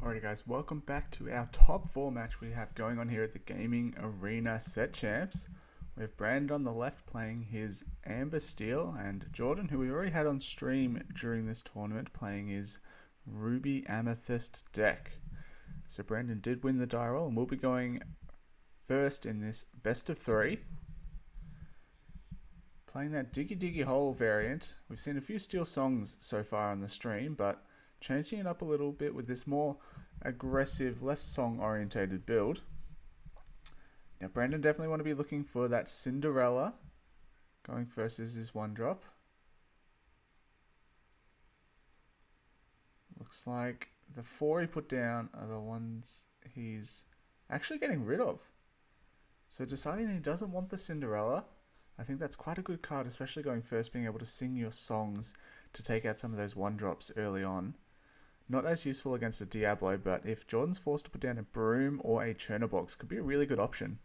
Alrighty guys, welcome back to our top 4 match we have going on here at the Gaming Arena Set Champs. We have Brand on the left playing his Amber Steel, and Jordan, who we already had on stream during this tournament, playing his Ruby Amethyst deck. So Brandon did win the die roll and we'll be going first in this best of 3. Playing that Diggy Diggy Hole variant. We've seen a few Steel songs so far on the stream, but changing it up a little bit with this more aggressive, less song-orientated build. Now, Brandon definitely want to be looking for that Cinderella. Going first is his 1-drop. Looks like the 4 he put down are the ones he's actually getting rid of. So deciding that he doesn't want the Cinderella, I think that's quite a good card, especially going first, being able to sing your songs to take out some of those 1-drops early on. Not as useful against a Diablo, but if Jordan's forced to put down a Broom or a Churnabox, could be a really good option.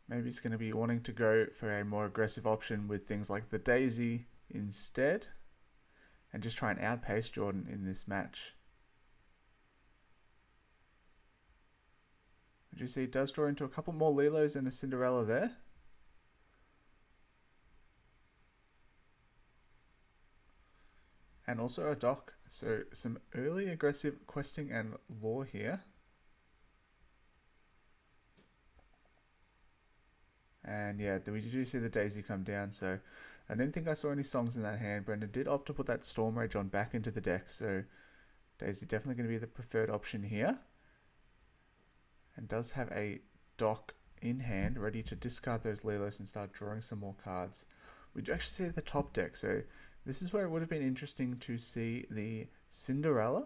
Maybe he's going to be wanting to go for a more aggressive option with things like the Daisy instead, and just try and outpace Jordan in this match. As you see, it does draw into a couple more Lilos and a Cinderella there. And also a dock, so some early aggressive questing and lore here. And yeah, we do see the Daisy come down, so I didn't think I saw any songs in that hand. Brendan did opt to put that Storm Rage on back into the deck, so Daisy definitely going to be the preferred option here. And does have a dock in hand, ready to discard those Lilos and start drawing some more cards. We do actually see the top deck, so this is where it would have been interesting to see the Cinderella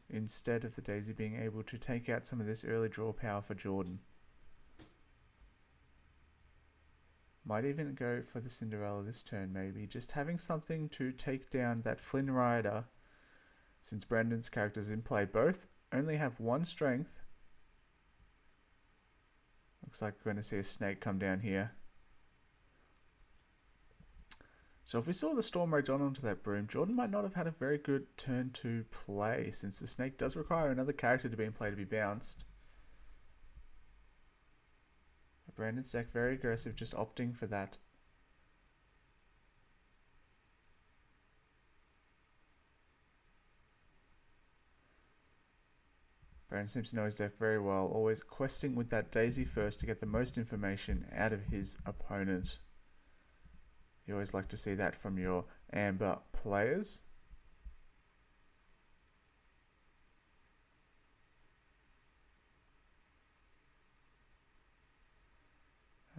instead of the Daisy being able to take out some of this early draw power for Jordan. Might even go for the Cinderella this turn, maybe. Just having something to take down that Flynn Rider, since Brandon's characters in play both only have 1 strength. Looks like we're going to see a snake come down here. So if we saw the Storm Rage onto that Broom, Jordan might not have had a very good turn to play, since the snake does require another character to be in play to be bounced. Brandon's deck very aggressive, just opting for that. Brandon seems to know his deck very well, always questing with that Daisy first to get the most information out of his opponent. You always like to see that from your Amber players.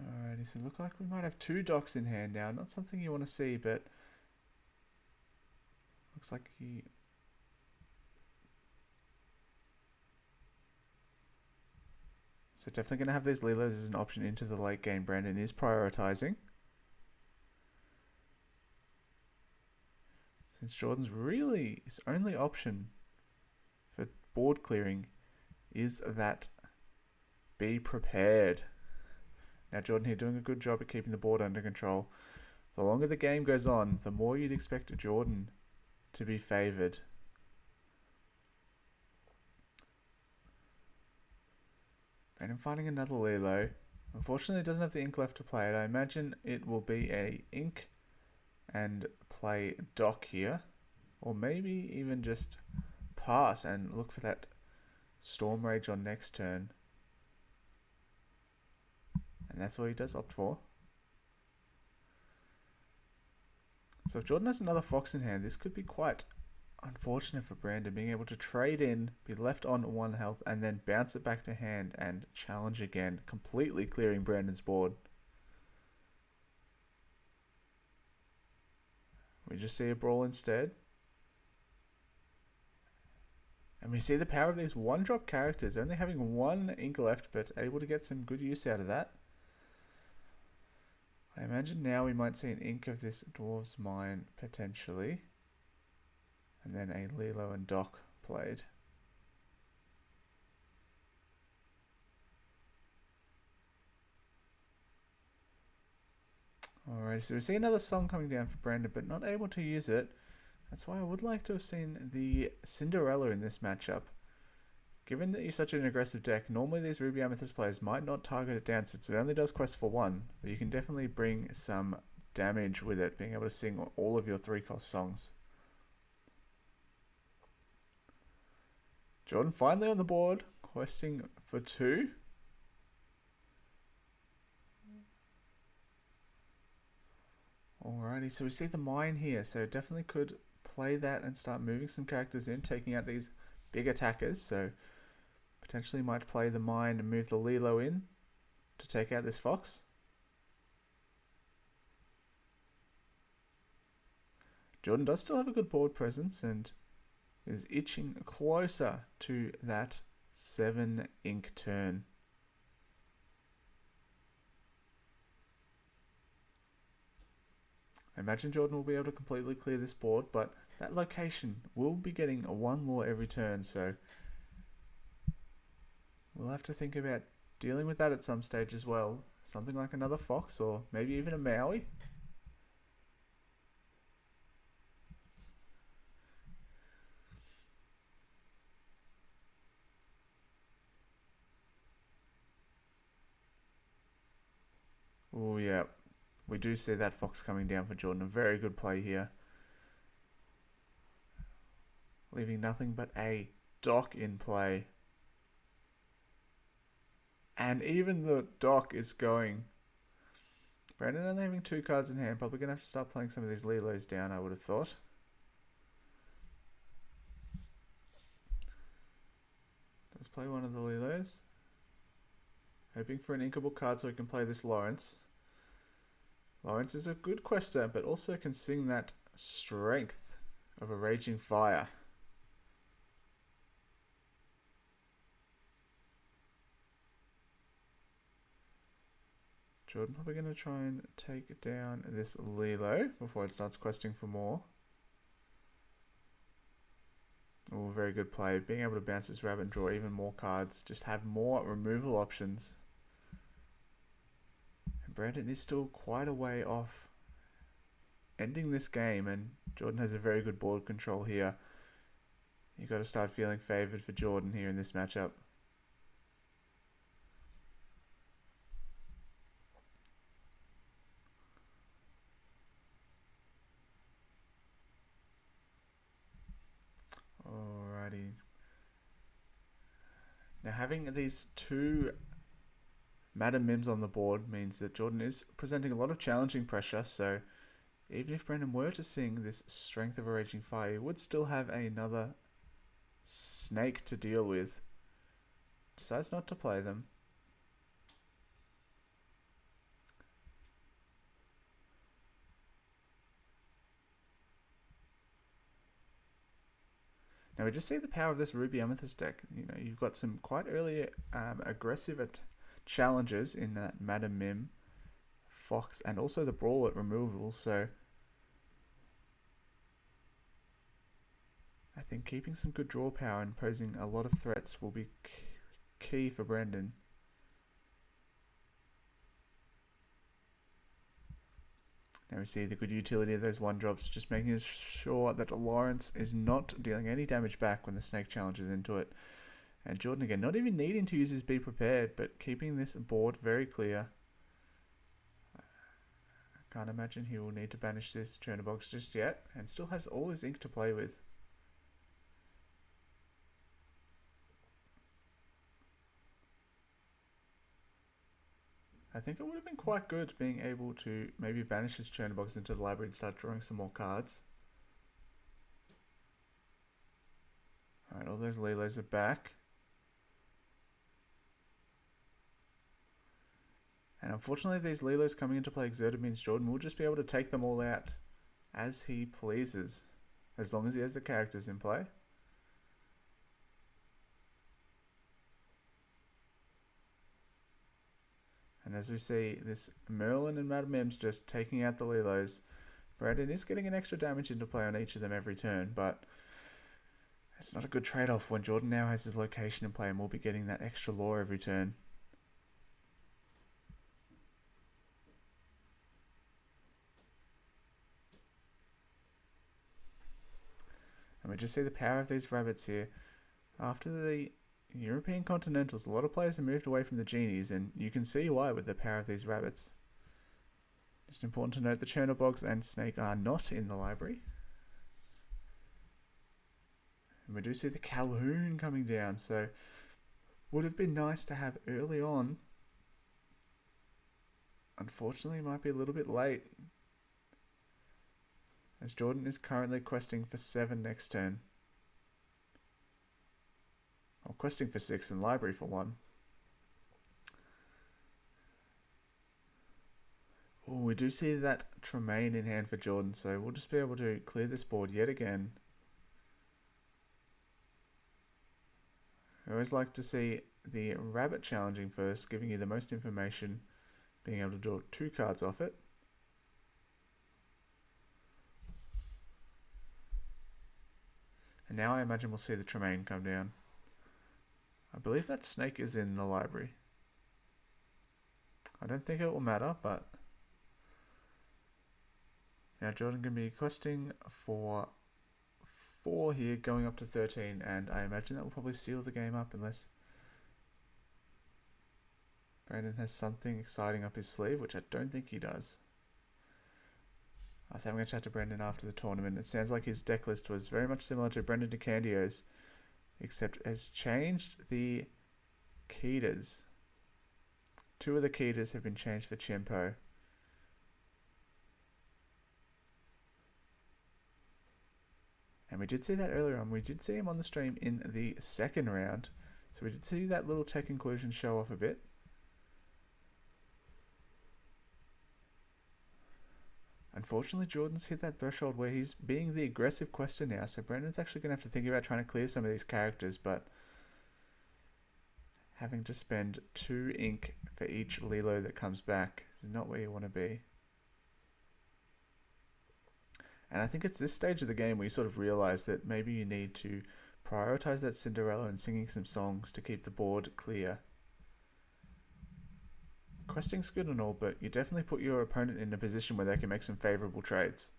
Alrighty, so look like we might have 2 docks in hand now. Not something you want to see, but looks like he... So definitely going to have these Lilos as an option into the late game. Brandon is prioritizing. Since Jordan's really, his only option for board clearing is that be prepared. Now Jordan here doing a good job at keeping the board under control. The longer the game goes on, the more you'd expect Jordan to be favoured. Brandon finding another Lilo. Unfortunately it doesn't have the ink left to play it. I imagine it will be a ink and play dock here, or maybe even just pass and look for that Storm Rage on next turn, and that's what he does opt for. So if Jordan has another Fox in hand, this could be quite unfortunate for Brandon, being able to trade in, be left on 1 health, and then bounce it back to hand and challenge again, completely clearing Brandon's board. We just see a Brawl instead. And we see the power of these 1-drop characters, only having 1 ink left, but able to get some good use out of that. I imagine now we might see an ink of this Dwarves Mine, potentially. And then a Lilo and Dock played. Alright, so we see another song coming down for Brandon, but not able to use it. That's why I would like to have seen the Cinderella in this matchup. Given that you're such an aggressive deck, normally these Ruby Amethyst players might not target it down since it only does quest for 1, but you can definitely bring some damage with it, being able to sing all of your 3-cost songs. Jordan finally on the board, questing for 2. Alrighty, so we see the mine here, so definitely could play that and start moving some characters in, taking out these big attackers, so potentially might play the mine and move the Lilo in to take out this fox. Jordan does still have a good board presence and is itching closer to that 7 ink turn. I imagine Jordan will be able to completely clear this board, but that location will be getting a 1 lore every turn, so we'll have to think about dealing with that at some stage as well. Something like another fox or maybe even a Maui. Oh yeah, we do see that fox coming down for Jordan. A very good play here. Leaving nothing but a dock in play. And even the dock is going. Brandon only having 2 cards in hand. Probably going to have to start playing some of these Lilos down, I would have thought. Let's play one of the Lilos. Hoping for an inkable card so we can play this Lawrence. Lawrence is a good quester, but also can sing that strength of a raging fire. Jordan probably going to try and take down this Lilo before it starts questing for more. Oh, very good play. Being able to bounce this rabbit and draw even more cards. Just have more removal options. And Brandon is still quite a way off ending this game, and Jordan has a very good board control here. You've got to start feeling favoured for Jordan here in this matchup. Alrighty. Now having these 2 Madam Mims on the board means that Jordan is presenting a lot of challenging pressure, so even if Brandon were to sing this Strength of a Raging Fire, he would still have another snake to deal with. Decides not to play them. Now we just see the power of this Ruby Amethyst deck. You know, you've got some quite early aggressive challenges in that Madam Mim, Fox, and also the Brawl at removal, so I think keeping some good draw power and posing a lot of threats will be key for Brendan. Now we see the good utility of those 1-drops, just making sure that Lawrence is not dealing any damage back when the snake challenges into it. And Jordan again, not even needing to use his Be Prepared, but keeping this board very clear. I can't imagine he will need to banish this Chernobog just yet, and still has all his ink to play with. I think it would have been quite good being able to maybe banish his Chernobogs into the library and start drawing some more cards. Alright, all those Lilos are back. And unfortunately these Lilos coming into play exerted means Jordan will just be able to take them all out as he pleases, as long as he has the characters in play. And as we see, this Merlin and Madam M's just taking out the Lilos. Brandon is getting an extra damage into play on each of them every turn, but it's not a good trade-off when Jordan now has his location in play and will be getting that extra lore every turn. we just see the power of these rabbits here. After the European Continentals, a lot of players have moved away from the genies, and you can see why with the power of these rabbits. Just important to note the Chernobyls and Snake are not in the library. And we do see the Calhoun coming down, so would have been nice to have early on. Unfortunately, it might be a little bit late, as Jordan is currently questing for 7 next turn. Or questing for 6 in library for 1. Oh, we do see that Tremaine in hand for Jordan, so we'll just be able to clear this board yet again. I always like to see the rabbit challenging first, giving you the most information, being able to draw 2 cards off it. And now I imagine we'll see the Tremaine come down. I believe that Snake is in the library. I don't think it will matter, but now Jordan can be questing for 4 here, going up to 13, and I imagine that will probably seal the game up unless Brandon has something exciting up his sleeve, which I don't think he does. I was having a chat to Brendan after the tournament. It sounds like his deck list was very much similar to Brendan DeCandio's, except has changed the Ketas. 2 of the Ketas have been changed for Chimpo. And we did see that earlier on. We did see him on the stream in the 2nd round. So we did see that little tech inclusion show off a bit. Unfortunately, Jordan's hit that threshold where he's being the aggressive quester now, so Brendan's actually going to have to think about trying to clear some of these characters, but having to spend 2 ink for each Lilo that comes back is not where you want to be. And I think it's this stage of the game where you sort of realize that maybe you need to prioritize that Cinderella and singing some songs to keep the board clear. Questing's good and all, but you definitely put your opponent in a position where they can make some favourable trades.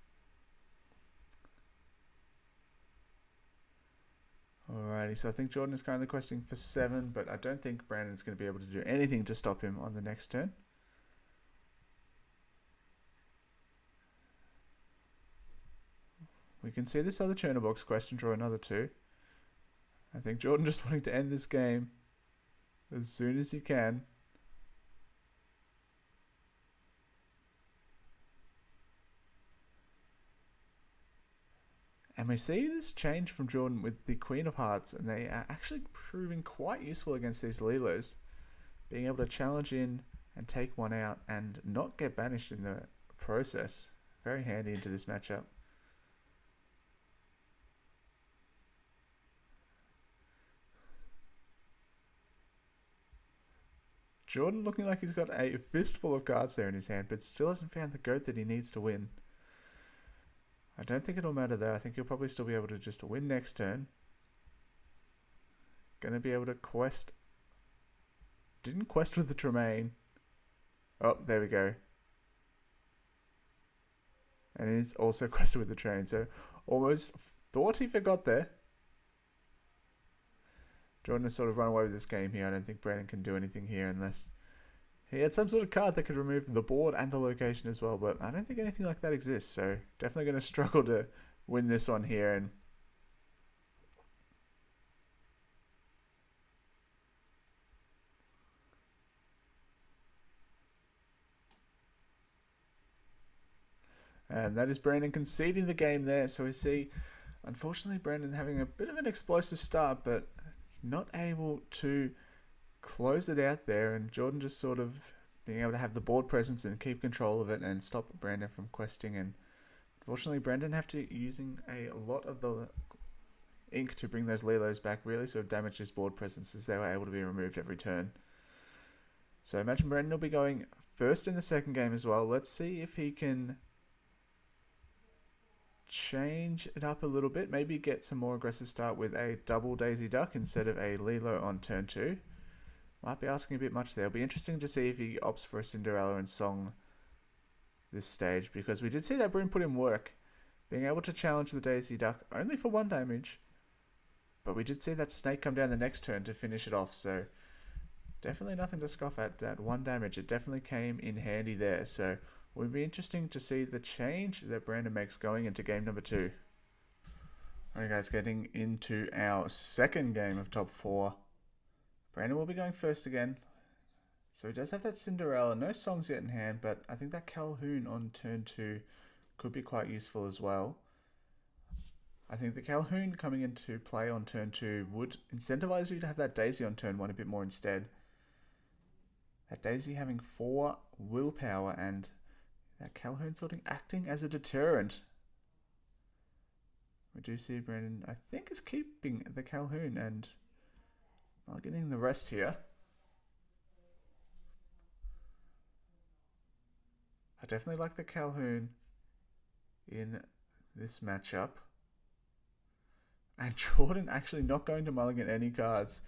Alrighty, so I think Jordan is currently questing for 7, but I don't think Brandon's going to be able to do anything to stop him on the next turn. We can see this other Chernobyl question draw another 2. I think Jordan just wanting to end this game as soon as he can. And we see this change from Jordan with the Queen of Hearts, and they are actually proving quite useful against these Lilos. Being able to challenge in and take one out and not get banished in the process. Very handy into this matchup. Jordan looking like he's got a fistful of cards there in his hand, but still hasn't found the goat that he needs to win. I don't think it'll matter though. I think he'll probably still be able to just win next turn. Gonna be able to quest. Didn't quest with the Tremaine. Oh, there we go. And he's also quested with the train, so almost thought he forgot there. Jordan has sort of run away with this game here. I don't think Brandon can do anything here unless he had some sort of card that could remove the board and the location as well, but I don't think anything like that exists, so definitely going to struggle to win this one here. And that is Brandon conceding the game there, so we see, unfortunately, Brandon having a bit of an explosive start, but not able to close it out there, and Jordan just sort of being able to have the board presence and keep control of it and stop Brandon from questing. And unfortunately, Brandon have to using a lot of the ink to bring those Lilos back, really sort of damage his board presence as they were able to be removed every turn. So I imagine Brandon will be going first in the second game as well. Let's see if he can change it up a little bit, maybe get some more aggressive start with a double Daisy Duck instead of a Lilo on turn 2. Might be asking a bit much there. It'll be interesting to see if he opts for a Cinderella and Song this stage, because we did see that Broom put in work, being able to challenge the Daisy Duck only for 1 damage. But we did see that snake come down the next turn to finish it off, so definitely nothing to scoff at. That 1 damage, it definitely came in handy there. So it would be interesting to see the change that Brandon makes going into game number 2. Alright guys, getting into our second game of top 4. Brandon will be going first again. So he does have that Cinderella, no songs yet in hand, but I think that Calhoun on turn 2 could be quite useful as well. I think the Calhoun coming into play on turn 2 would incentivize you to have that Daisy on turn 1 a bit more instead. That Daisy having 4 willpower and that Calhoun sort of acting as a deterrent. We do see Brandon, I think, is keeping the Calhoun and not getting the rest here. I definitely like the Calhoun in this matchup. And Jordan actually not going to mulligan any cards.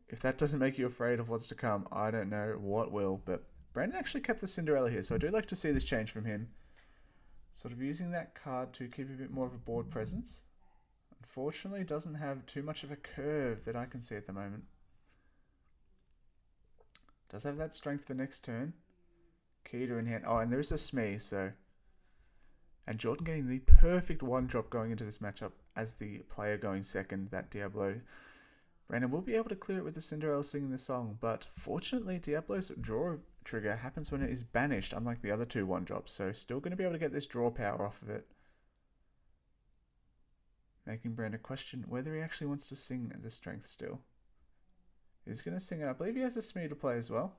If that doesn't make you afraid of what's to come, I don't know what will. But Brandon actually kept the Cinderella here, so I do like to see this change from him. Sort of using that card to keep a bit more of a board presence. Unfortunately, doesn't have too much of a curve that I can see at the moment. Does have that strength the next turn. Keter in hand. Oh, and there's a Smee, so... And Jordan getting the perfect 1-drop going into this matchup as the player going second, that Diablo. Brandon will be able to clear it with the Cinderella singing the song, but fortunately Diablo's draw trigger happens when it is banished, unlike the other 2 1-drops, so still going to be able to get this draw power off of it. Making Brandon question whether he actually wants to sing the strength still. He's going to sing it. I believe he has a Smee to play as well.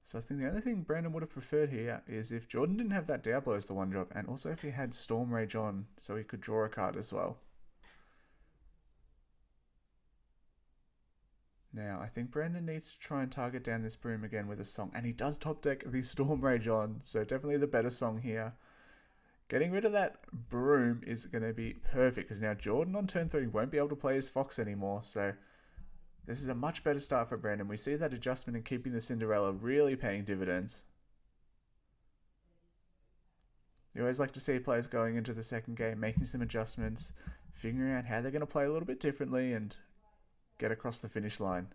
So I think the only thing Brandon would have preferred here is if Jordan didn't have that Diablo as the 1-drop, and also if he had Storm Rage on, so he could draw a card as well. Now, I think Brandon needs to try and target down this Broom again with a song, and he does top deck the Storm Rage on, so definitely the better song here. Getting rid of that Broom is going to be perfect, because now Jordan on turn 3 won't be able to play his Fox anymore, so... This is a much better start for Brandon. We see that adjustment in keeping the Cinderella really paying dividends. You always like to see players going into the second game, making some adjustments, figuring out how they're going to play a little bit differently and get across the finish line.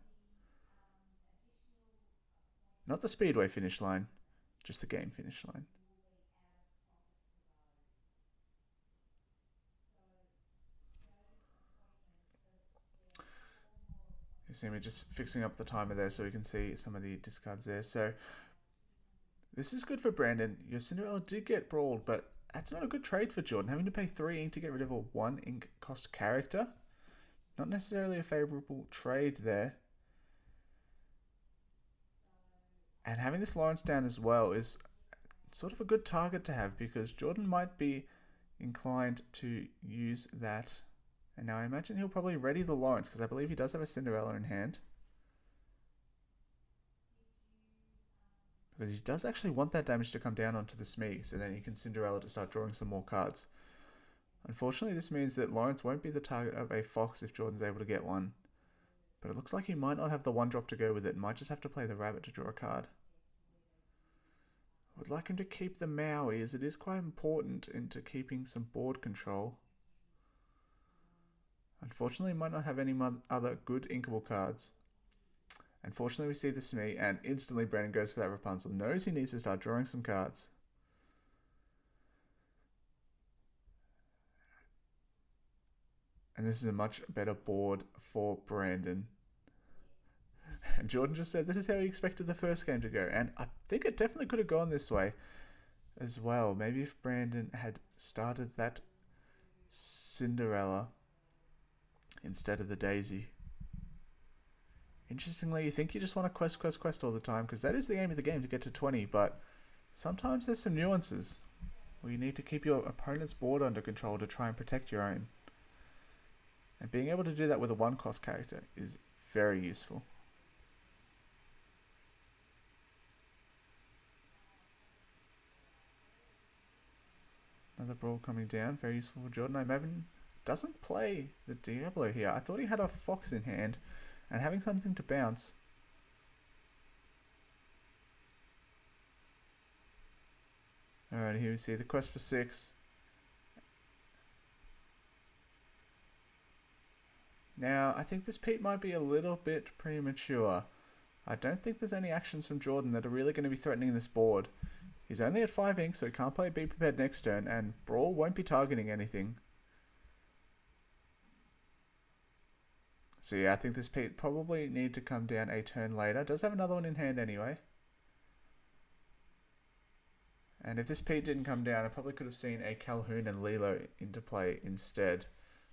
Not the Speedway finish line, just the game finish line. You see me just fixing up the timer there so we can see some of the discards there. So this is good for Brandon. Your Cinderella did get brawled, but that's not a good trade for Jordan. Having to pay 3 ink to get rid of a 1 ink cost character. Not necessarily a favourable trade there. And having this Lawrence down as well is sort of a good target to have, because Jordan might be inclined to use that. And now I imagine he'll probably ready the Lawrence, because I believe he does have a Cinderella in hand. Because he does actually want that damage to come down onto the Smee, so then he can Cinderella to start drawing some more cards. Unfortunately, this means that Lawrence won't be the target of a Fox if Jordan's able to get one. But it looks like he might not have the 1-drop to go with it, might just have to play the Rabbit to draw a card. I would like him to keep the Maui, as it is quite important into keeping some board control. Unfortunately, might not have any other good inkable cards. Unfortunately, we see the Smee, and instantly Brandon goes for that Rapunzel. Knows he needs to start drawing some cards. And this is a much better board for Brandon. And Jordan just said this is how he expected the first game to go. And I think it definitely could have gone this way as well. Maybe if Brandon had started that Cinderella instead of the Daisy. Interestingly, you think you just want to quest all the time, because that is the aim of the game, to get to 20, but sometimes there's some nuances where you need to keep your opponent's board under control to try and protect your own. And being able to do that with a 1-cost character is very useful. Another brawl coming down, very useful for Jordan. I imagine doesn't play the Diablo here. I thought he had a Fox in hand and having something to bounce. Alright, here we see the quest for 6. Now, I think this Pete might be a little bit premature. I don't think there's any actions from Jordan that are really going to be threatening this board. He's only at 5 ink, so he can't play Be Prepared next turn, and Brawl won't be targeting anything. So yeah, I think this Pete probably need to come down a turn later. Does have another one in hand anyway. And if this Pete didn't come down, I probably could have seen a Calhoun and Lilo into play instead.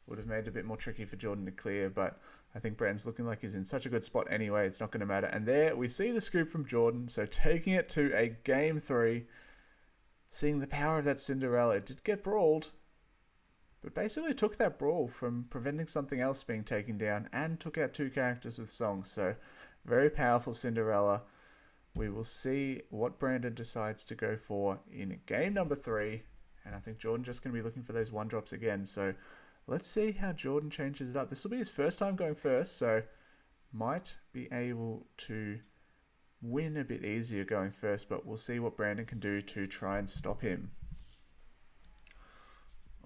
Would have made it a bit more tricky for Jordan to clear, but I think Brandon's looking like he's in such a good spot anyway, it's not going to matter. And there we see the scoop from Jordan, so taking it to a game 3, seeing the power of that Cinderella. It did get brawled, but basically took that brawl from preventing something else being taken down and took out 2 characters with songs. So very powerful Cinderella. We will see what Brandon decides to go for in game number 3, and I think Jordan just going to be looking for those 1-drops again. So let's see how Jordan changes it up. This will be his first time going first, so might be able to win a bit easier going first, but we'll see what Brandon can do to try and stop him.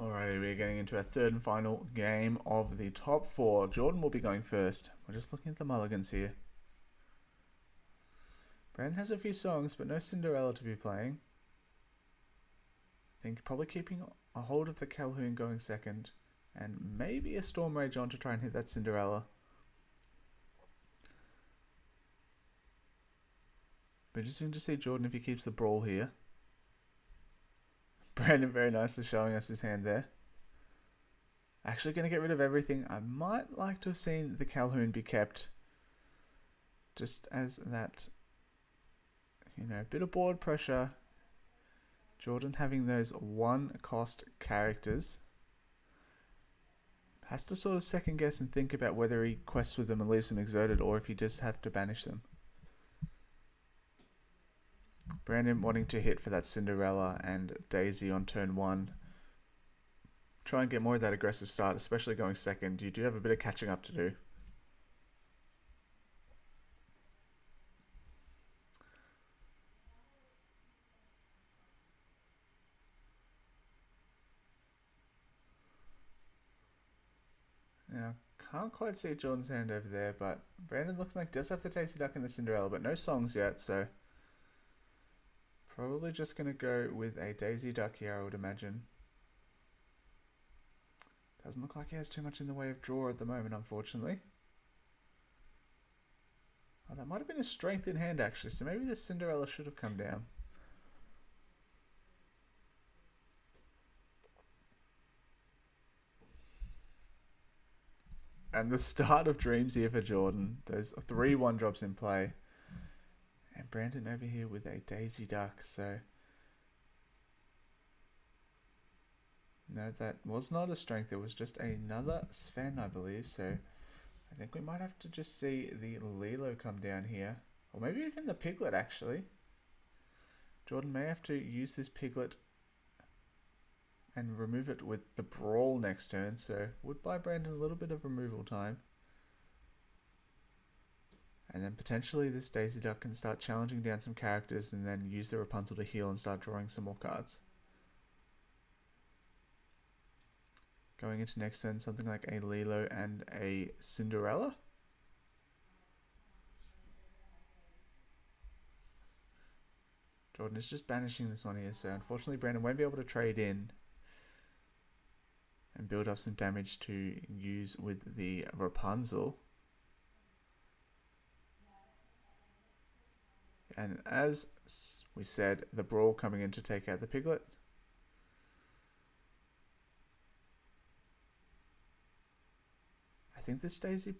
Alrighty, we're getting into our third and final game of the top 4. Jordan will be going first. We're just looking at the mulligans here. Brandon has a few songs, but no Cinderella to be playing. I think probably keeping a hold of the Calhoun going second, and maybe a Storm Rage on to try and hit that Cinderella. But interesting to see Jordan if he keeps the brawl here. Brandon very nicely showing us his hand there. Actually going to get rid of everything. I might like to have seen the Calhoun be kept, just as that, you know, bit of board pressure. Jordan having those 1-cost characters. Has to sort of second guess and think about whether he quests with them and leaves them exerted, or if he just have to banish them. Brandon wanting to hit for that Cinderella and Daisy on turn 1. Try and get more of that aggressive start, especially going second. You do have a bit of catching up to do. Now, can't quite see Jordan's hand over there, but Brandon looks like does have the Tasty Duck and the Cinderella, but no songs yet, so probably just going to go with a Daisy Duck here, I would imagine. Doesn't look like he has too much in the way of draw at the moment, unfortunately. Oh, that might have been a strength in hand, actually, so maybe the Cinderella should have come down. And the start of dreams here for Jordan. Those 3 1-drops in play. And Brandon over here with a Daisy Duck, so... No, that was not a strength. It was just another Sven, I believe. So I think we might have to just see the Lilo come down here. Or maybe even the Piglet, actually. Jordan may have to use this Piglet and remove it with the Brawl next turn. So would buy Brandon a little bit of removal time. And then potentially this Daisy Duck can start challenging down some characters and then use the Rapunzel to heal and start drawing some more cards. Going into next turn, something like a Lilo and a Cinderella. Jordan is just banishing this one here, so unfortunately Brandon won't be able to trade in and build up some damage to use with the Rapunzel. And as we said, the Brawl coming in to take out the Piglet. I think this Daisy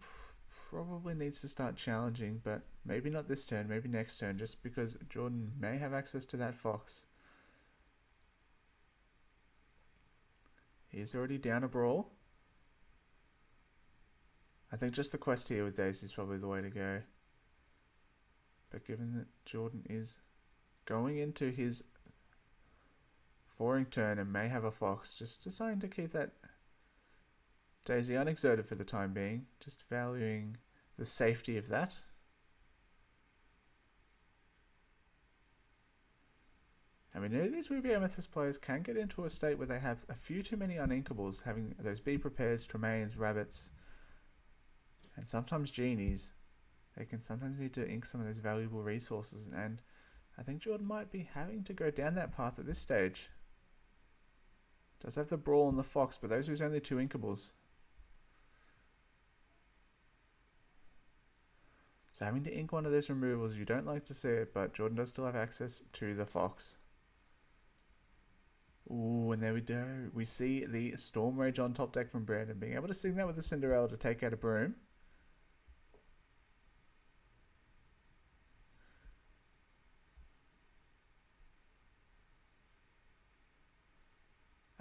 probably needs to start challenging, but maybe not this turn, maybe next turn, just because Jordan may have access to that Fox. He's already down a Brawl. I think just the quest here with Daisy is probably the way to go. But given that Jordan is going into his 4-ing turn and may have a Fox, just deciding to keep that Daisy unexerted for the time being, just valuing the safety of that. And we know these Ruby Amethyst players can get into a state where they have a few too many uninkables, having those Be Prepared, Tremaines, Rabbits, and sometimes Genies. They can sometimes need to ink some of those valuable resources, and I think Jordan might be having to go down that path at this stage. Does have the Brawl and the Fox, but those are his only two inkables. So having to ink one of those removals, you don't like to see it, but Jordan does still have access to the Fox. Ooh, and there we go. We see the Storm Rage on top deck from Brandon, being able to sing that with the Cinderella to take out a Broom.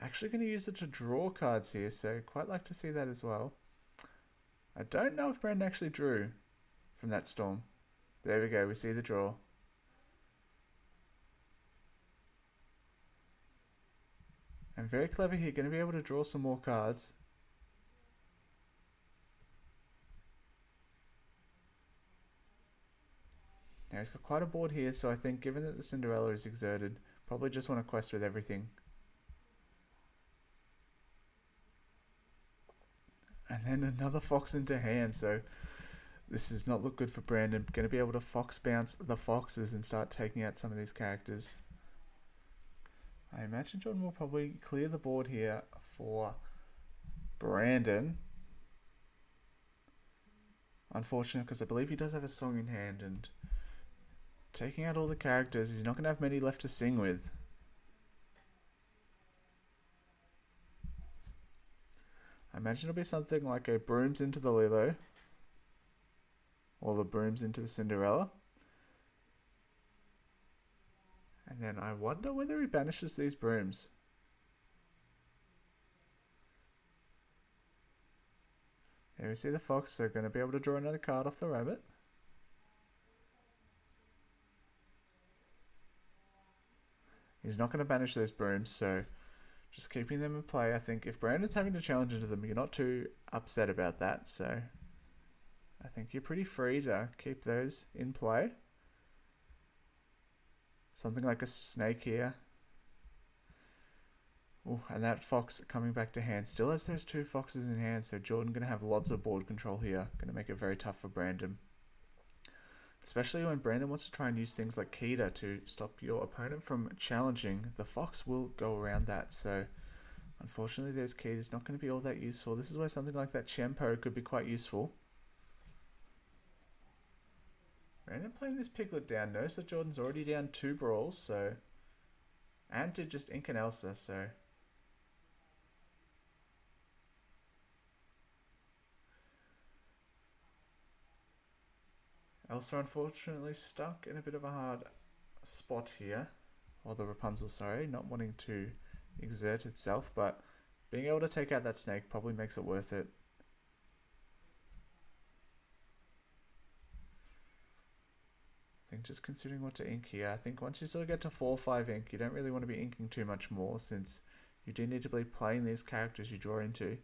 Actually going to use it to draw cards here, so quite like to see that as well. I don't know if Brandon actually drew from that Storm. There we go, we see the draw. And very clever here, going to be able to draw some more cards. Now he's got quite a board here, so I think given that the Cinderella is exerted, probably just want to quest with everything. And then another Fox into hand, so this does not look good for Brandon. Going to be able to Fox bounce the Foxes and start taking out some of these characters. I imagine Jordan will probably clear the board here for Brandon. Unfortunate, because I believe he does have a song in hand, and taking out all the characters, he's not going to have many left to sing with. I imagine it'll be something like a Brooms into the Lilo, or the Brooms into the Cinderella. And then I wonder whether he banishes these Brooms. There we see the Fox, so going to be able to draw another card off the Rabbit. He's not going to banish those Brooms, so just keeping them in play. I think if Brandon's having to challenge into them, you're not too upset about that, so I think you're pretty free to keep those in play. Something like a snake here. Ooh, and that Fox coming back to hand. Still has those two Foxes in hand, so Jordan going to have lots of board control here. Going to make it very tough for Brandon. Especially when Brandon wants to try and use things like Keita to stop your opponent from challenging. The Fox will go around that, so unfortunately those Keita's not going to be all that useful. This is where something like that Chempo could be quite useful. Brandon playing this Piglet down. Notice that Jordan's already down 2 Brawls, so, and to just ink an Elsa, so Elsa unfortunately stuck in a bit of a hard spot here. Or the Rapunzel, sorry, not wanting to exert itself, but being able to take out that snake probably makes it worth it. I think just considering what to ink here, I think once you sort of get to 4 or 5 ink, you don't really want to be inking too much more, since you do need to be playing these characters you draw into.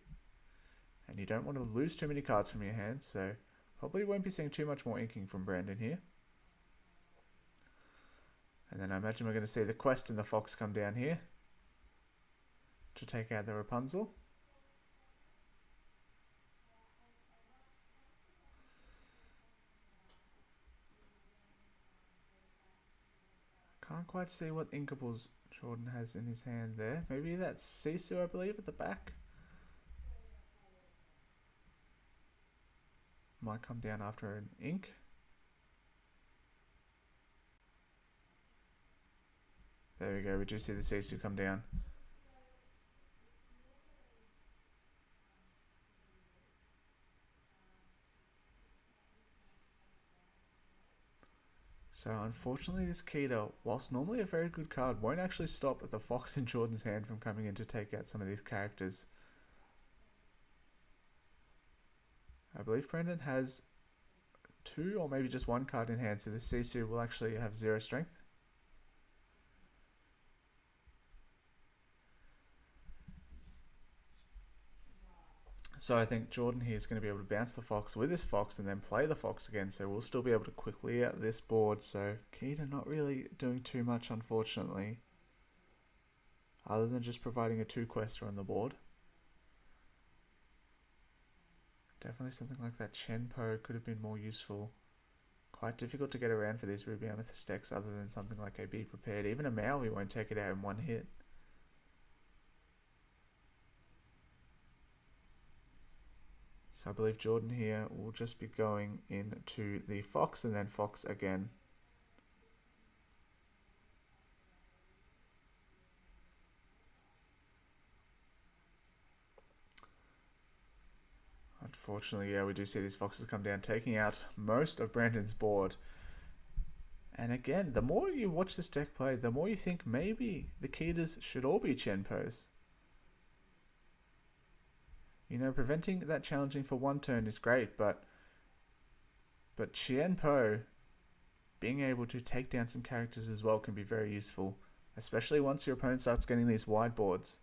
And you don't want to lose too many cards from your hand, so probably won't be seeing too much more inking from Brandon here. And then I imagine we're going to see the Quest and the Fox come down here to take out the Rapunzel. Can't quite see what inkables Jordan has in his hand there. Maybe that's Sisu, I believe, at the back. Might come down after an ink. There we go, we do see the Sisu come down. So unfortunately this Keita, whilst normally a very good card, won't actually stop the Fox in Jordan's hand from coming in to take out some of these characters. I believe Brandon has 2 or maybe just 1 card in hand, so the Sisu will actually have 0 strength. So I think Jordan here is going to be able to bounce the Fox with his Fox and then play the Fox again, so we'll still be able to quickly out this board. So Keita not really doing too much, unfortunately. other than just providing a 2-quester on the board. Definitely something like that Chenpo could have been more useful. Quite difficult to get around for these Ruby Amethyst decks other than something like a Be Prepared. Even a Maui won't take it out in one hit. So I believe Jordan here will just be going into the Fox and then Fox again. Unfortunately, yeah, we do see these Foxes come down, taking out most of Brandon's board. And again, the more you watch this deck play, the more you think maybe the Ketas should all be Chenpos. You know, preventing that challenging for one turn is great, but Qianpo being able to take down some characters as well can be very useful, especially once your opponent starts getting these wide boards.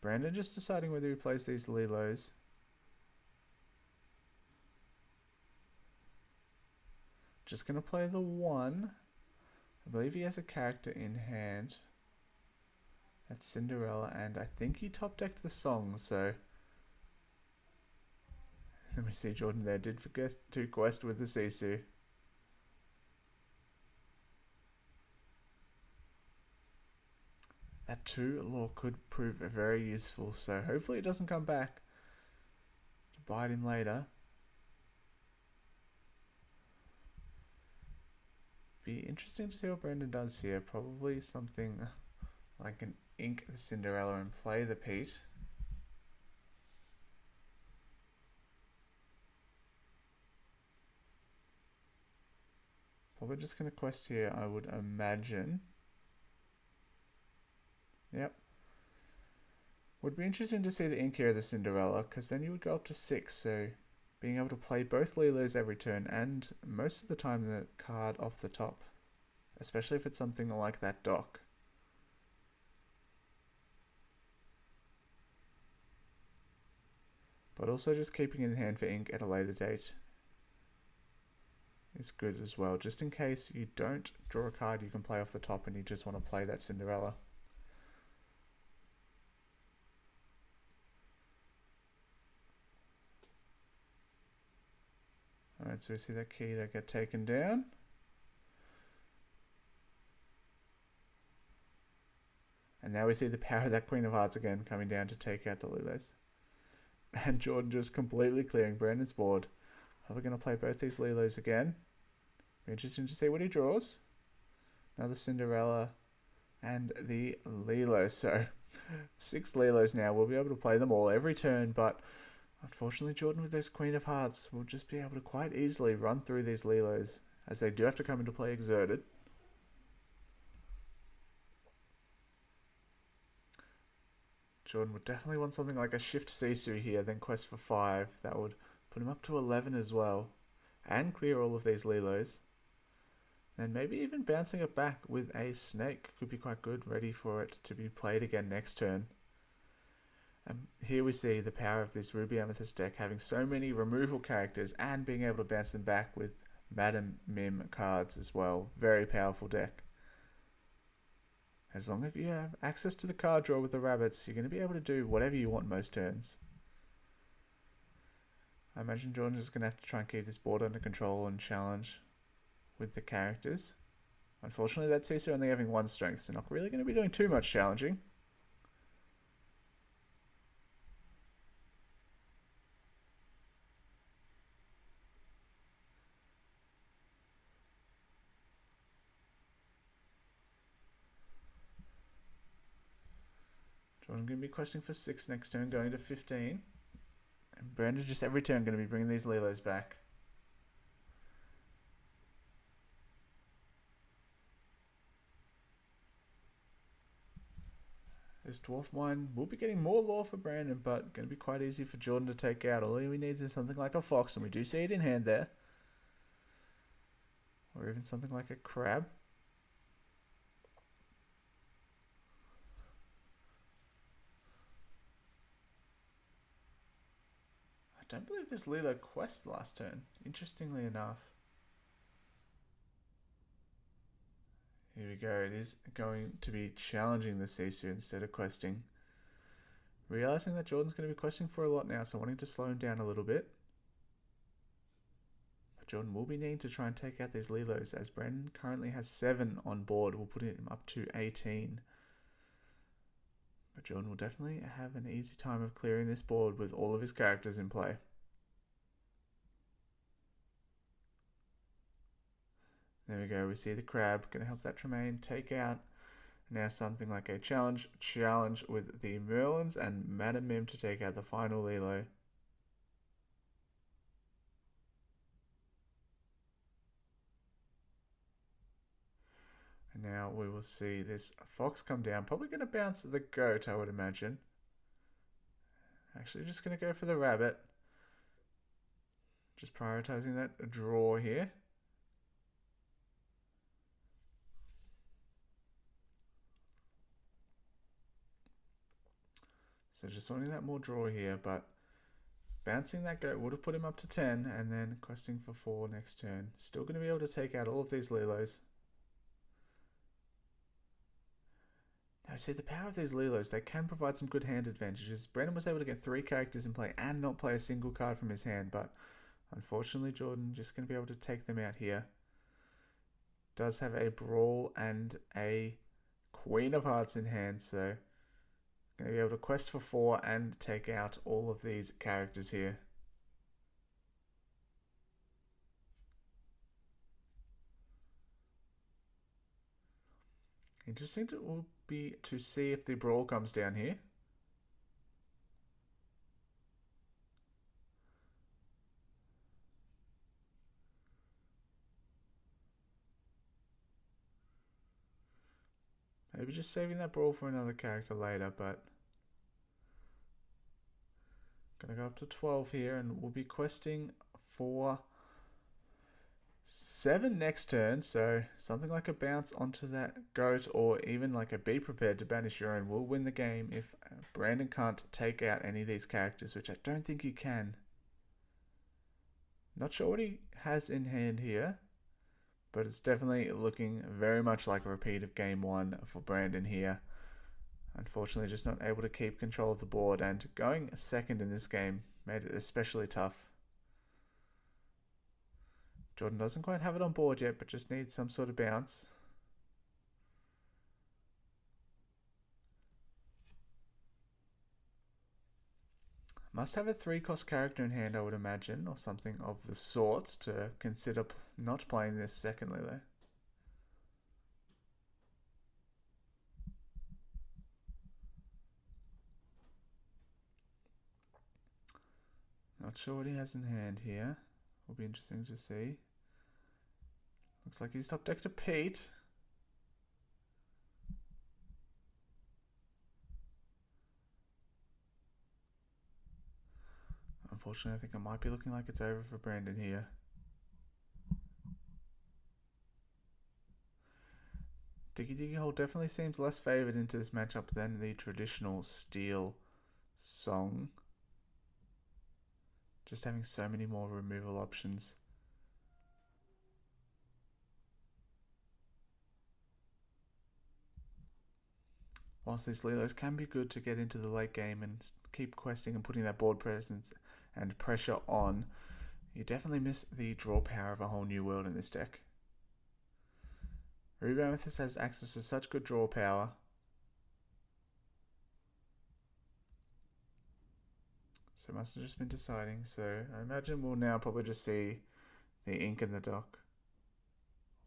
Brandon just deciding whether he plays these Lilos. Just going to play the 1. I believe he has a character in hand. That's Cinderella, and I think he top decked the song, so... Let me see, Jordan there did forget to quest with the Sisu. That 2 law could prove very useful, so hopefully it doesn't come back to bite him later. Be interesting to see what Brandon does here. Probably something like an Ink the Cinderella and play the Pete. Probably just going to quest here, I would imagine. Yep. Would be interesting to see the Ink here of the Cinderella, because then you would go up to 6, so being able to play both Lilos every turn, and most of the time the card off the top, especially if it's something like that dock. But also just keeping it in hand for Ink at a later date is good as well, just in case you don't draw a card you can play off the top and you just want to play that Cinderella. Alright, so we see that Kita get taken down. And now we see the power of that Queen of Hearts again coming down to take out the Lilos. And Jordan just completely clearing Brandon's board. Are we going to play both these Lilos again? Be interesting to see what he draws. Another Cinderella and the Lilo. So 6 Lilos now. We'll be able to play them all every turn, but unfortunately Jordan with this Queen of Hearts will just be able to quite easily run through these Lilos, as they do have to come into play exerted. Jordan would definitely want something like a Shift Sisu here, then quest for 5. That would put him up to 11 as well, and clear all of these Lilos. And maybe even bouncing it back with a Snake could be quite good, ready for it to be played again next turn. And here we see the power of this Ruby Amethyst deck, having so many removal characters and being able to bounce them back with Madam Mim cards as well. Very powerful deck. As long as you have access to the card draw with the rabbits, you're going to be able to do whatever you want most turns. I imagine Jordan's just going to have to try and keep this board under control and challenge with the characters. Unfortunately, that Sisu only having 1 strength, so not really going to be doing too much challenging. Jordan going to be questing for 6 next turn, going to 15. And Brandon just every turn going to be bringing these Lilos back. This Dwarf Mine will be getting more lore for Brandon, but going to be quite easy for Jordan to take out. All he needs is something like a Fox, and we do see it in hand there. Or even something like a Crab. don't believe this Lilo quest last turn, interestingly enough. Here we go, it is going to be challenging the Sisu instead of questing. Realising that Jordan's going to be questing for a lot now, so wanting to slow him down a little bit. But Jordan will be needing to try and take out these Lilos, as Brandon currently has 7 on board. We'll put him up to 18. But Jordan will definitely have an easy time of clearing this board with all of his characters in play. There we go, we see the crab, going to help that Tremaine take out now something like a challenge with the Merlins and Madam Mim to take out the final Lilo. And now we will see this fox come down, probably going to bounce the goat, I would imagine. Actually just going to go for the rabbit. Just prioritizing that draw here. So just wanting that more draw here, but bouncing that goat would have put him up to 10, and then questing for 4 next turn. Still going to be able to take out all of these Lilos. Now see, the power of these Lilos, they can provide some good hand advantages. Brandon was able to get 3 characters in play and not play a single card from his hand, but unfortunately Jordan just going to be able to take them out here. Does have a Brawl and a Queen of Hearts in hand, so going to be able to quest for 4 and take out all of these characters here. Interesting will be to see if the Brawl comes down here. Maybe just saving that Brawl for another character later, but gonna go up to 12 here, and we'll be questing for 7 next turn, so something like a bounce onto that goat, or even like a be prepared to banish your own, will win the game if Brandon can't take out any of these characters, which I don't think he can. Not sure what he has in hand here, but it's definitely looking very much like a repeat of game 1 for Brandon here. Unfortunately just not able to keep control of the board, and going second in this game made it especially tough. Jordan doesn't quite have it on board yet, but just needs some sort of bounce. Must have a 3-cost character in hand, I would imagine, or something of the sorts to consider not playing this second Lilo. Not sure what he has in hand here. Will be interesting to see. Looks like he's top decked a Pete. Unfortunately, I think it might be looking like it's over for Brandon here. Diggy Diggy Hole definitely seems less favoured into this matchup than the traditional Steel Song. Just having so many more removal options. Whilst these Lilos can be good to get into the late game and keep questing and putting that board presence and pressure on, you definitely miss the draw power of a whole new world in this deck. Rebound with this has access to such good draw power. So it must have just been deciding. So I imagine we'll now probably just see the ink in the dock.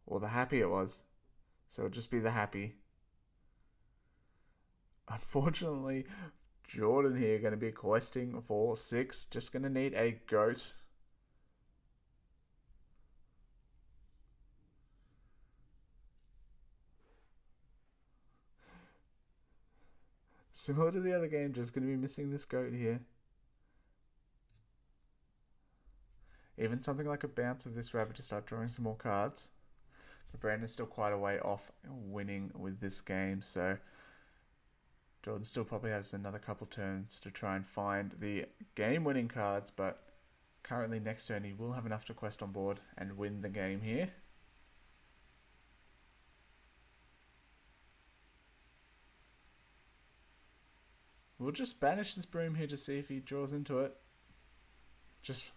Or the happy it was. So it'll just be the happy. Unfortunately, Jordan here going to be questing for 6. Just going to need a goat. Similar to the other game, just going to be missing this goat here. Even something like a bounce of this rabbit to start drawing some more cards. But Brandon's still quite a way off winning with this game, so Jordan still probably has another couple turns to try and find the game-winning cards, but currently next turn he will have enough to quest on board and win the game here. We'll just banish this broom here to see if he draws into it. Just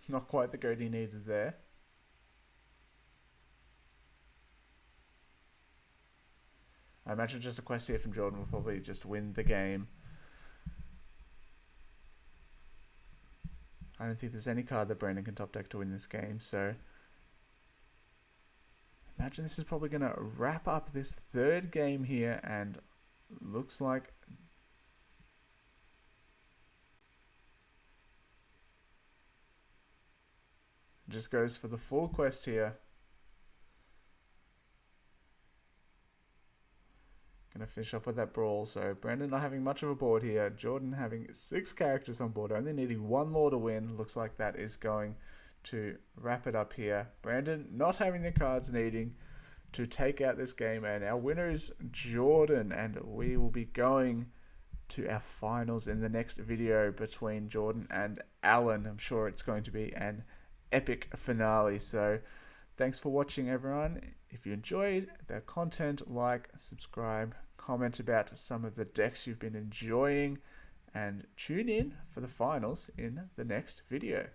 not quite the goat he needed there. I imagine just a quest here from Jordan will probably just win the game. I don't think there's any card that Brandon can top deck to win this game, so imagine this is probably going to wrap up this third game here, and looks like just goes for the full quest here. Gonna finish off with that brawl. So Brandon not having much of a board here. Jordan having 6 characters on board, only needing 1 more to win. Looks like that is going to wrap it up here. Brandon not having the cards needing to take out this game, and our winner is Jordan, and we will be going to our finals in the next video between Jordan and Alan. I'm sure it's going to be an epic finale. So thanks for watching, everyone. If you enjoyed the content, like, subscribe, comment about some of the decks you've been enjoying, and tune in for the finals in the next video.